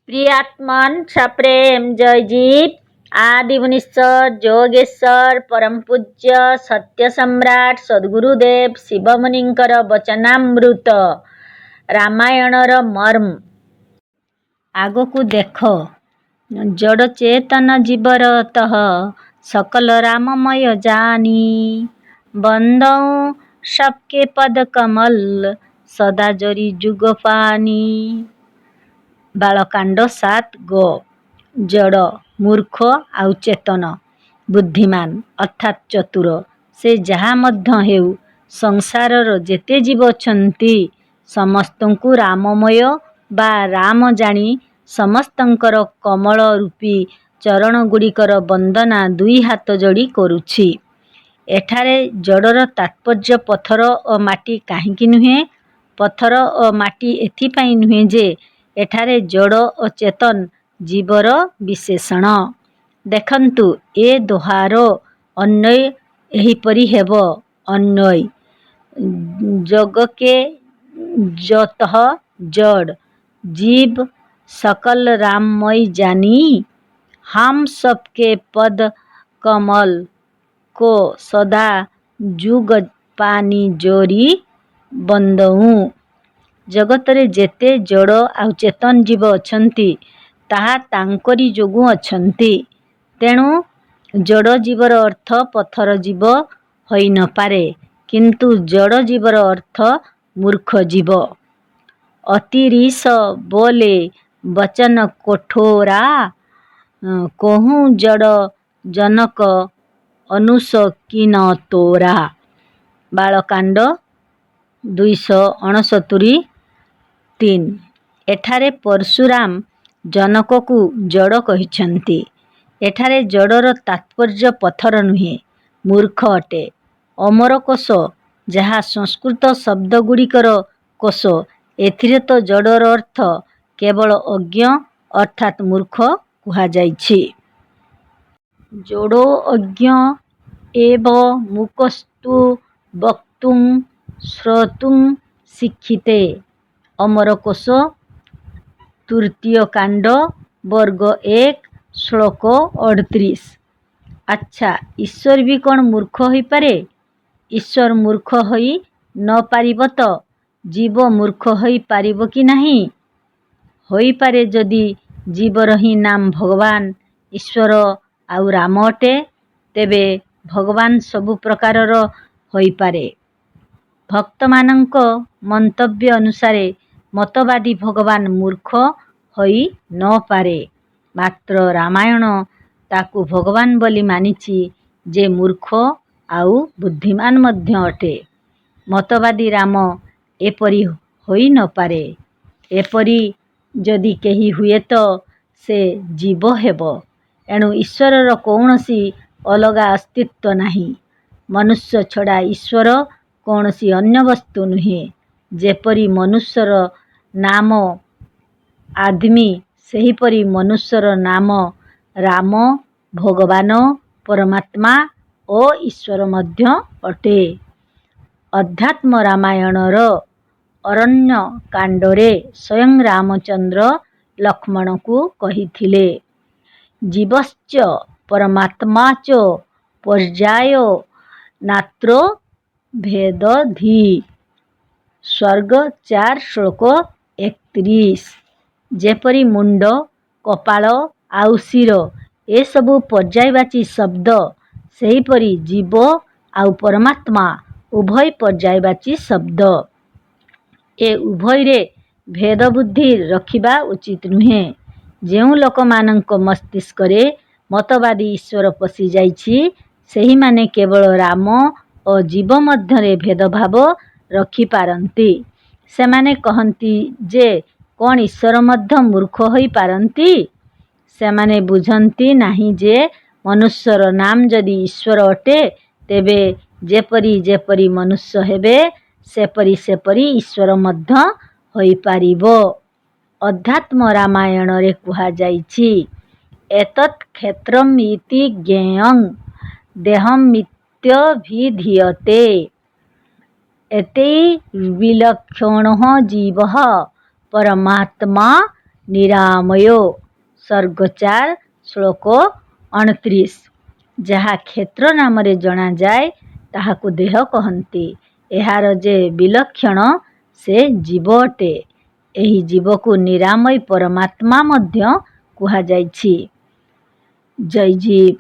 प्रियात्मन सप्रेम जयजीत आदि मुनीश्वर जोगेश्वर परम पूज्य सत्य सम्राट सद्गुरुदेव शिवमुनिंकर वचनामृत रामायणर मर्म आगकू देख जड़ चेतन जीवर तह सकल राममय जानी बंदौ सबके पद कमल सदा जरी जुग पानी। बालकांड 7 ग जड़ मूर्ख आउ चेतन बुद्धिमान अर्थात चतुर से जहाँ मध्य हेउ संसारर जेते जीव अछंती समस्तंकु राममय बा राम जानी समस्तंकर कमल रूपी चरण गुड़िकर वंदना दुई हाथ जोड़ी करुछि। एठारे जड़र तात्पर्य पथर और माटी काहींकी नुहे। पथर और माटी एथिपाई नुहे जे एठारे जड़ और चेतन जीवर विशेषण। देखंतु ए दोहार अन्वय एहिपरि हेब। अन्वय जग के जतः जड़ जीव सकल राममय जानी हम सबके पद कमल को सदा जुग पानी जोरी बंदऊ। जगतरे जेते जड़ आउ चेतन जीव अछंती ताहा तांकरी जोगु अछंती। तेणु जड़ जीवर अर्थ पथर जीव होई न पारे किंतु जड़ जीवर अर्थ मूर्ख जीव। अतिरीस बोले वचन कठोरा कहूँ जड़ जनक अनुस किन तोरा। बालकांड 269:3 एठारे परशुराम जनक को जड़ कहिछंती। एठारे जड़र तात्पर्य पथर नुहे मूर्ख अटे। अमर कोश जहा संस्कृत शब्द गुड़िकर कोश एथिरे तो जड़र अर्थ केवल अज्ञ अर्थात मूर्ख कुहा जाइछि। जोड़ो अज्ञ एव मुकस्तु वक्तुं श्रोतुं शिक्षिते। अमर कोश तृतीय कांड वर्ग 1 श्लोक 38। अच्छा ईश्वर भी कौन मूर्ख होई पारे? ईश्वर मूर्ख होई न पारिब तो जीव मूर्ख होई पारिब कि नहीं? होई पारे जदि जीवर ही नाम भगवान ईश्वर आउ राम अटे तेबे भगवान सबु प्रकारर होई पारे। भक्तमानंक मंतव्य अनुसारे मतवादी भगवान मूर्ख होई न पारे मात्र रामायण ताकू भगवान बोली मानिछि जे मूर्ख आउ बुद्धिमान मध्य अटे। मतवादी राम एपरी होई न पारे। एपरी जदि केही हुए तो से जीव हेब। एणु ईश्वरर कौनसी अलगा अस्तित्व नाही। मनुष्य छड़ा ईश्वर कौनसी अन्य वस्तु नुहे। जेपरी मनुष्यर नाम आदमी सेहीपरि मनुष्यर नाम राम भगवान परमात्मा ओ ईश्वर मध्य अटे। अध्यात्म रामायणर अरण्य कांडरे स्वयं रामचंद्र लक्ष्मण को कहिथिले जीवश्च परमात्मा च पर्याय नात्रो भेदधि। स्वर्ग 4 श्लोक 31। जेपरी मुंड कपाल आउ शिर ए सबु पर्यायवाची शब्द सेहीपरि जीव आउ परमात्मा उभय पर्यायवाची शब्द। ए उभय रे भेद बुद्धि रखिबा उचित नुहे। जेउ लोकमानंक मस्तिष्करे मतवादी ईश्वर पशि जाइछि सेही माने केवल राम और जीव मध्यरे भेदभाव रखि पारंती। सेमाने कहंती जे कौन ईश्वर मध्य मूर्ख होई पारंती? सेमाने बुझंती नाही जे मनुष्यर नाम जदि ईश्वर अटे तेबे जेपरी जेपरी मनुष्य हेबे सेपरी सेपरी ईश्वर मध्य होई पारिबो। अध्यात्म रामायण रे कुहा जाइछि एतत् क्षेत्रम् इति ज्ञेयं देहमित्यभिधीयते। एते विलक्षणः जीवः परमात्मा ନିରାମୟୋ ସର୍ଗ 4 ଶ୍ଳୋକ 29। ଯାହା କ୍ଷେତ୍ର ନାମରେ ଜଣାଯାଏ ତାହାକୁ ଦେହ କହନ୍ତି। ଏହାର ଯେ ବିଲକ୍ଷଣ ସେ ଜୀବ ଅଟେ। ଏହି ଜୀବକୁ ନିରାମୟ ପରମାତ୍ମା ମଧ୍ୟ କୁହାଯାଇଛି। ଜୟ ଜୀବ।